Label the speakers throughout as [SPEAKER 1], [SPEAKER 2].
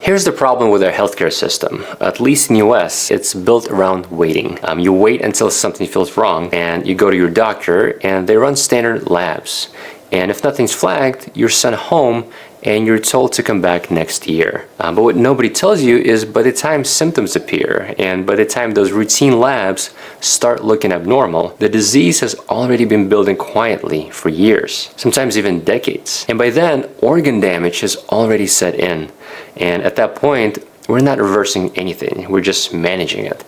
[SPEAKER 1] Here's the problem with our healthcare system. At least in the US, it's built around waiting. You wait until something feels wrong and you go to your doctor and they run standard labs. And if nothing's flagged, you're sent home and you're told to come back next year. But what nobody tells you is by the time symptoms appear and by the time those routine labs start looking abnormal, the disease has already been building quietly for years, sometimes even decades. And by then, organ damage has already set in. And at that point, we're not reversing anything. We're just managing it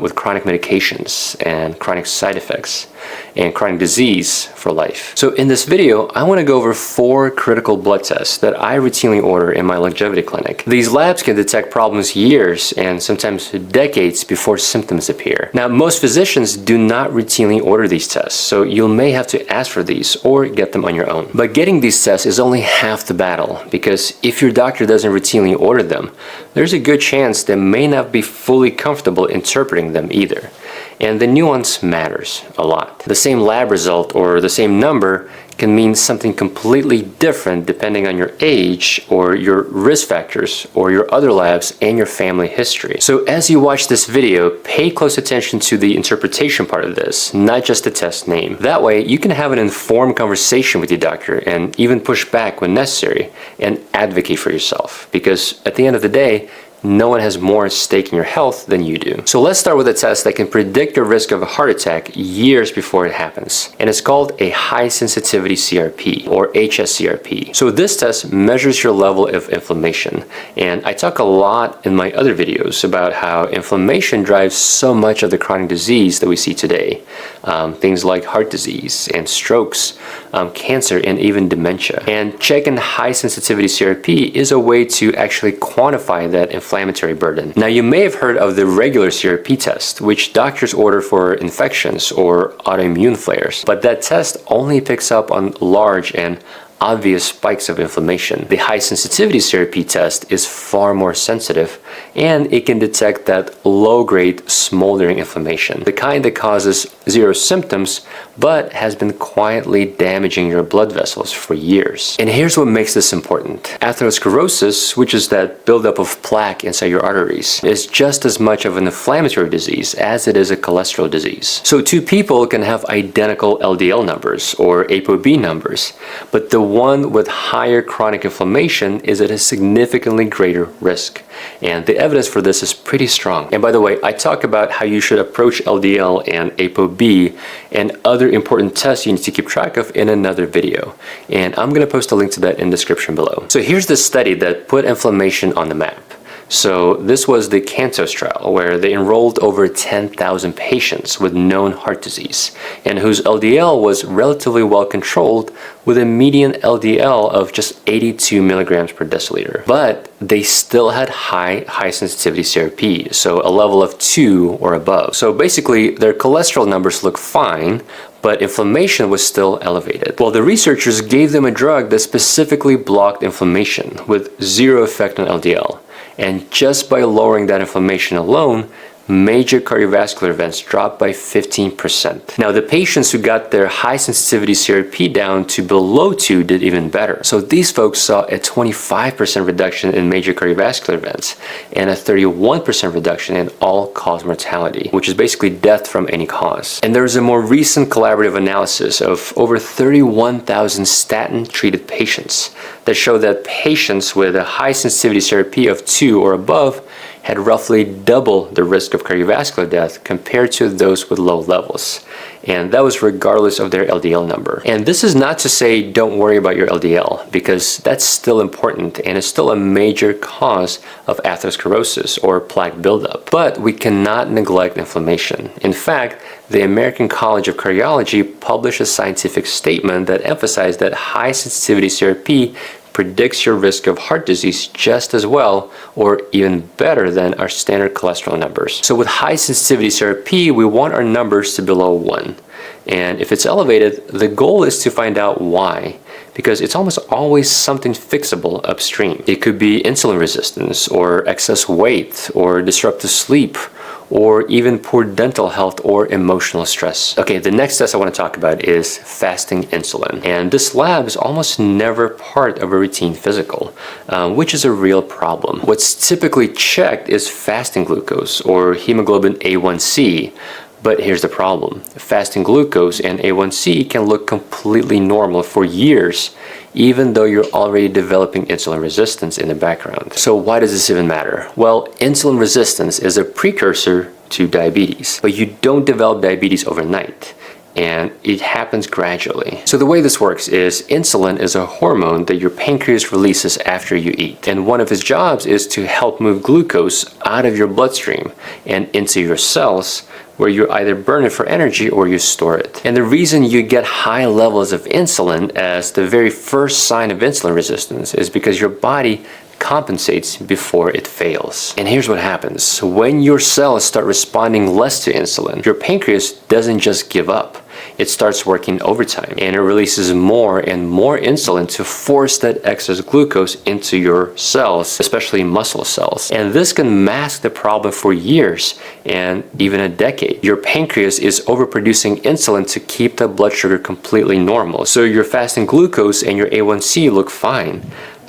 [SPEAKER 1] with chronic medications and chronic side effects and chronic disease for life. So in this video, I want to go over 4 critical blood tests that I routinely order in my longevity clinic. These labs can detect problems years and sometimes decades before symptoms appear. Now, most physicians do not routinely order these tests, so you may have to ask for these or get them on your own. But getting these tests is only half the battle, because if your doctor doesn't routinely order them, there's a good chance they may not be fully comfortable interpreting them either. And the nuance matters a lot. The same lab result or the same number can mean something completely different depending on your age or your risk factors or your other labs and your family history. So as you watch this video, pay close attention to the interpretation part of this, not just the test name. That way you can have an informed conversation with your doctor and even push back when necessary and advocate for yourself, because at the end of the day, no one has more at stake in your health than you do. So let's start with a test that can predict your risk of a heart attack years before it happens. And it's called a high sensitivity CRP or HSCRP. So this test measures your level of inflammation. And I talk a lot in my other videos about how inflammation drives so much of the chronic disease that we see today. Things like heart disease and strokes, cancer, and even dementia. And checking high sensitivity CRP is a way to actually quantify that inflammatory burden. Now, you may have heard of the regular CRP test, which doctors order for infections or autoimmune flares, but that test only picks up on large and obvious spikes of inflammation. The high sensitivity CRP test is far more sensitive, and it can detect that low-grade smoldering inflammation, the kind that causes 0 symptoms but has been quietly damaging your blood vessels for years. And here's what makes this important. Atherosclerosis, which is that buildup of plaque inside your arteries, is just as much of an inflammatory disease as it is a cholesterol disease. So 2 people can have identical LDL numbers or ApoB numbers, but the one with higher chronic inflammation is at a significantly greater risk. And the evidence for this is pretty strong. And by the way, I talk about how you should approach LDL and ApoB and other important tests you need to keep track of in another video. And I'm going to post a link to that in the description below. So here's the study that put inflammation on the map. So this was the CANTOS trial, where they enrolled over 10,000 patients with known heart disease and whose LDL was relatively well controlled with a median LDL of just 82 milligrams per deciliter. But they still had high sensitivity CRP, so a level of 2 or above. So basically their cholesterol numbers look fine, but inflammation was still elevated. Well, the researchers gave them a drug that specifically blocked inflammation with 0 effect on LDL. And just by lowering that inflammation alone, major cardiovascular events dropped by 15%. Now, the patients who got their high sensitivity CRP down to below 2 did even better. So these folks saw a 25% reduction in major cardiovascular events and a 31% reduction in all-cause mortality, which is basically death from any cause. And there's a more recent collaborative analysis of over 31,000 statin-treated patients that show that patients with a high sensitivity CRP of 2 or above had roughly double the risk of cardiovascular death compared to those with low levels. And that was regardless of their LDL number. And this is not to say don't worry about your LDL, because that's still important and is still a major cause of atherosclerosis or plaque buildup. But we cannot neglect inflammation. In fact, the American College of Cardiology published a scientific statement that emphasized that high sensitivity CRP predicts your risk of heart disease just as well or even better than our standard cholesterol numbers. So with high sensitivity CRP, we want our numbers to be below 1. And if it's elevated, the goal is to find out why, because it's almost always something fixable upstream. It could be insulin resistance or excess weight or disruptive sleep or even poor dental health or emotional stress. Okay, the next test I want to talk about is fasting insulin. And this lab is almost never part of a routine physical, which is a real problem. What's typically checked is fasting glucose or hemoglobin A1C. But here's the problem. Fasting glucose and A1C can look completely normal for years, even though you're already developing insulin resistance in the background. So why does this even matter? Well, insulin resistance is a precursor to diabetes, but you don't develop diabetes overnight, and it happens gradually. So the way this works is insulin is a hormone that your pancreas releases after you eat. And one of its jobs is to help move glucose out of your bloodstream and into your cells, where you either burn it for energy or you store it. And the reason you get high levels of insulin as the very first sign of insulin resistance is because your body compensates before it fails. And here's what happens. When your cells start responding less to insulin, your pancreas doesn't just give up. It starts working overtime, and it releases more and more insulin to force that excess glucose into your cells, especially muscle cells. And this can mask the problem for years and even a decade. Your pancreas is overproducing insulin to keep the blood sugar completely normal. So your fasting glucose and your A1C look fine,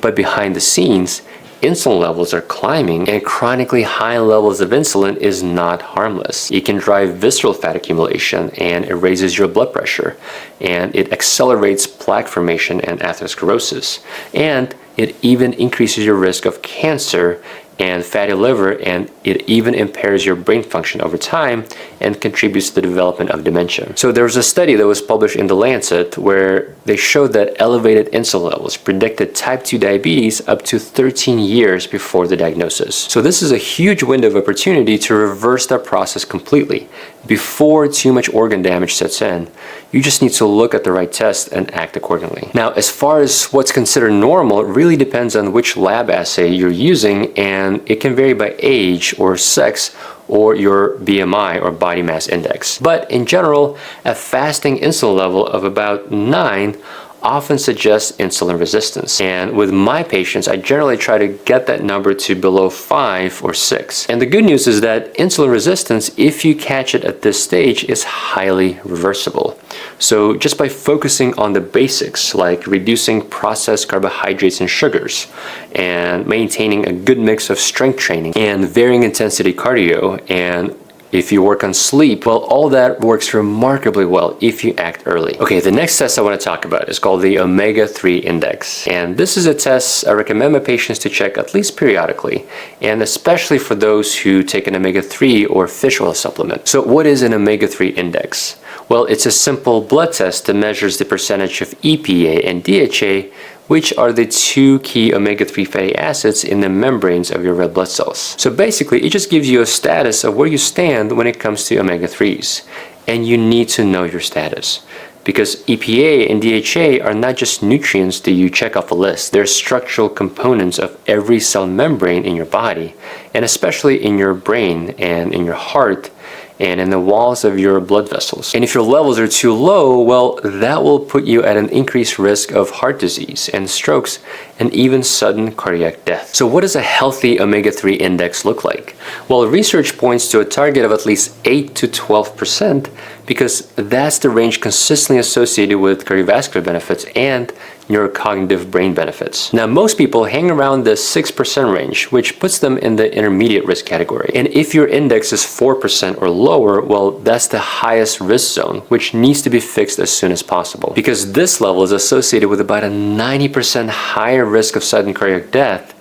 [SPEAKER 1] but behind the scenes, insulin levels are climbing, and chronically high levels of insulin is not harmless. It can drive visceral fat accumulation, and it raises your blood pressure, and it accelerates plaque formation and atherosclerosis, and it even increases your risk of cancer and fatty liver, and it even impairs your brain function over time and contributes to the development of dementia. So there was a study that was published in The Lancet where they showed that elevated insulin levels predicted type 2 diabetes up to 13 years before the diagnosis. So this is a huge window of opportunity to reverse that process completely before too much organ damage sets in. You just need to look at the right test and act accordingly. Now, as far as what's considered normal, it really depends on which lab assay you're using, and it can vary by age or sex or your BMI or body mass index. But in general, a fasting insulin level of about 9 often suggests insulin resistance. And with my patients, I generally try to get that number to below 5 or 6. And the good news is that insulin resistance, if you catch it at this stage, is highly reversible. So just by focusing on the basics, like reducing processed carbohydrates and sugars, and maintaining a good mix of strength training and varying intensity cardio, and if you work on sleep, well, all that works remarkably well if you act early. Okay, the next test I want to talk about is called the omega-3 index. And this is a test I recommend my patients to check at least periodically, and especially for those who take an omega-3 or fish oil supplement. So what is an omega-3 index? Well, it's a simple blood test that measures the percentage of EPA and DHA, which are the two key omega-3 fatty acids in the membranes of your red blood cells. So basically, it just gives you a status of where you stand when it comes to omega-3s. And you need to know your status, because EPA and DHA are not just nutrients that you check off a list. They're structural components of every cell membrane in your body, and especially in your brain and in your heart and in the walls of your blood vessels. And if your levels are too low, well, that will put you at an increased risk of heart disease and strokes and even sudden cardiac death. So what does a healthy omega-3 index look like? Well, research points to a target of at least 8 to 12%, because that's the range consistently associated with cardiovascular benefits and neurocognitive brain benefits. Now, most people hang around the 6% range, which puts them in the intermediate risk category. And if your index is 4% or lower, well, that's the highest risk zone, which needs to be fixed as soon as possible, because this level is associated with about a 90% higher risk of sudden cardiac death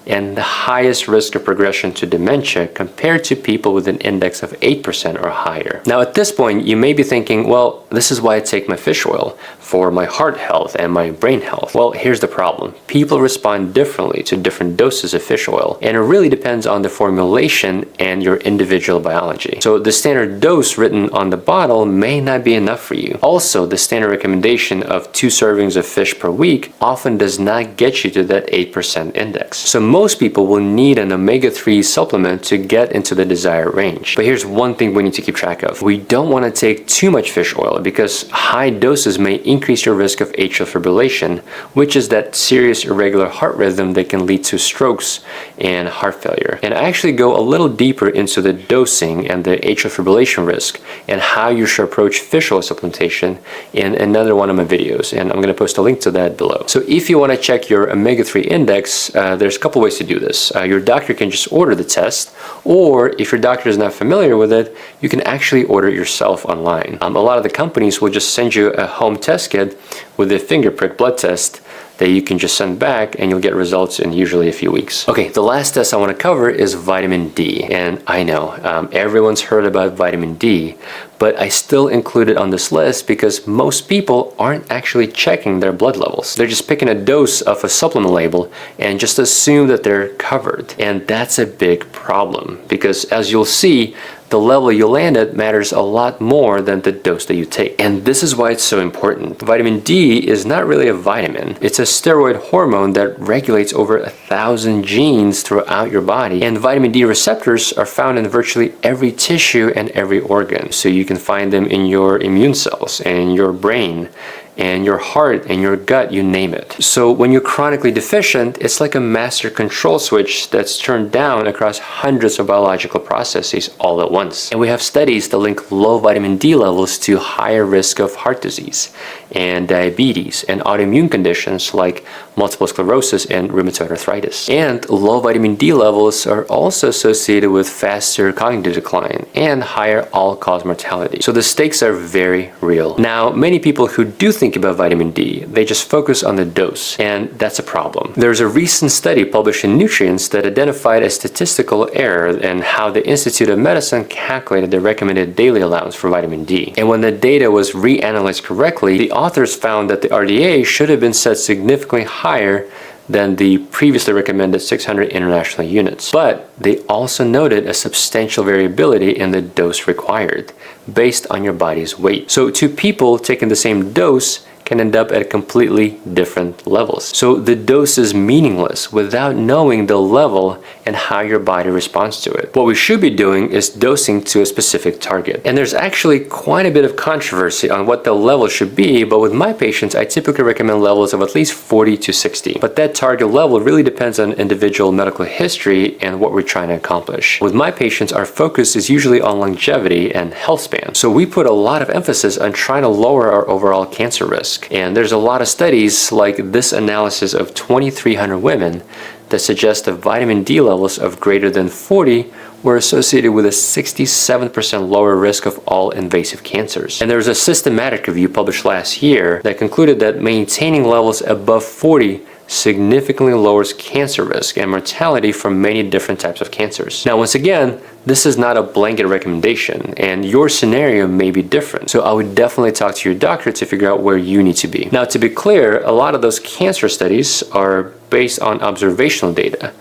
[SPEAKER 1] and the highest risk of progression to dementia compared to people with an index of 8% or higher. Now, at this point, you may be thinking, well, this is why I take my fish oil, for my heart health and my brain health. Well, here's the problem. People respond differently to different doses of fish oil, and it really depends on the formulation and your individual biology. So the standard dose written on the bottle may not be enough for you. Also, the standard recommendation of 2 servings of fish per week often does not get you to that 8% index. So most people will need an omega-3 supplement to get into the desired range. But here's one thing we need to keep track of. We don't want to take too much fish oil because high doses may increase your risk of atrial fibrillation, which is that serious irregular heart rhythm that can lead to strokes and heart failure. And I actually go a little deeper into the dosing and the atrial fibrillation risk and how you should approach fish oil supplementation in another one of my videos, and I'm going to post a link to that below. So if you want to check your omega-3 index, there's a couple ways to do this. Your doctor can just order the test, or if your doctor is not familiar with it, you can actually order it yourself online. A lot of the companies will just send you a home test kit with a finger prick blood test that you can just send back, and you'll get results in usually a few weeks. Okay, the last test I want to cover is vitamin D. And I know everyone's heard about vitamin D, but I still include it on this list because most people aren't actually checking their blood levels. They're just picking a dose of a supplement label and just assume that they're covered. And that's a big problem because, as you'll see, the level you land at matters a lot more than the dose that you take. And this is why it's so important. Vitamin D is not really a vitamin. It's a steroid hormone that regulates over 1,000 genes throughout your body. And vitamin D receptors are found in virtually every tissue and every organ. So you can find them in your immune cells and your brain and your heart and your gut, you name it. So when you're chronically deficient, it's like a master control switch that's turned down across hundreds of biological processes all at once. And we have studies that link low vitamin D levels to higher risk of heart disease and diabetes and autoimmune conditions like multiple sclerosis and rheumatoid arthritis. And low vitamin D levels are also associated with faster cognitive decline and higher all-cause mortality. So the stakes are very real. Now, many people who do think about vitamin D, they just focus on the dose, and that's a problem. There's a recent study published in Nutrients that identified a statistical error in how the Institute of Medicine calculated the recommended daily allowance for vitamin D. And when the data was reanalyzed correctly, the authors found that the RDA should have been set significantly higher than the previously recommended 600 international units. But they also noted a substantial variability in the dose required based on your body's weight. So two people taking the same dose can end up at completely different levels. So the dose is meaningless without knowing the level and how your body responds to it. What we should be doing is dosing to a specific target. And there's actually quite a bit of controversy on what the level should be, but with my patients, I typically recommend levels of at least 40 to 60. But that target level really depends on individual medical history and what we're trying to accomplish. With my patients, our focus is usually on longevity and health span. So we put a lot of emphasis on trying to lower our overall cancer risk. And there's a lot of studies like this analysis of 2,300 women that suggest that vitamin D levels of greater than 40 were associated with a 67% lower risk of all invasive cancers. And there was a systematic review published last year that concluded that maintaining levels above 40 significantly lowers cancer risk and mortality from many different types of cancers. Now, once again, this is not a blanket recommendation, and your scenario may be different. So I would definitely talk to your doctor to figure out where you need to be. Now, to be clear, a lot of those cancer studies are based on observational data.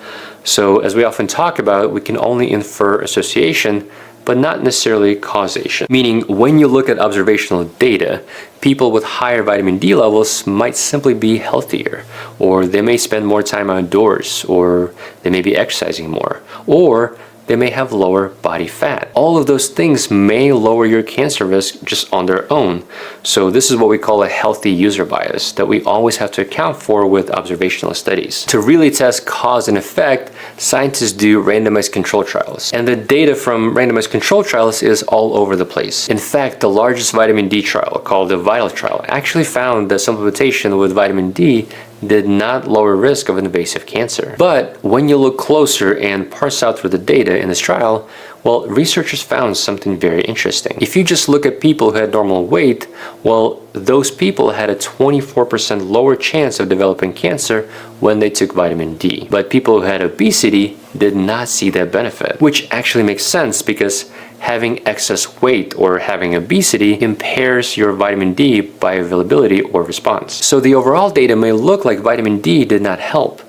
[SPEAKER 1] So as we often talk about, we can only infer association, but not necessarily causation. Meaning, when you look at observational data, people with higher vitamin D levels might simply be healthier, or they may spend more time outdoors, or they may be exercising more, or they may have lower body fat. All of those things may lower your cancer risk just on their own. So this is what we call a healthy user bias that we always have to account for with observational studies. To really test cause and effect, scientists do randomized control trials. And the data from randomized control trials is all over the place. In fact, the largest vitamin D trial, called the VITAL trial, actually found that supplementation with vitamin D did not lower risk of invasive cancer. But when you look closer and parse out through the data in this trial, well, researchers found something very interesting. If you just look at people who had normal weight, well, those people had a 24% lower chance of developing cancer when they took vitamin D. But people who had obesity did not see that benefit, which actually makes sense because having excess weight or having obesity impairs your vitamin D bioavailability or response. So the overall data may look like vitamin D did not help,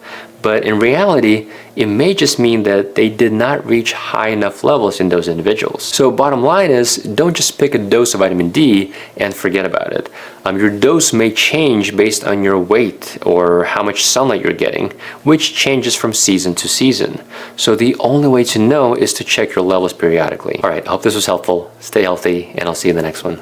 [SPEAKER 1] But in reality, it may just mean that they did not reach high enough levels in those individuals. So bottom line is, don't just pick a dose of vitamin D and forget about it. Your dose may change based on your weight or how much sunlight you're getting, which changes from season to season. So the only way to know is to check your levels periodically. All right, I hope this was helpful. Stay healthy, and I'll see you in the next one.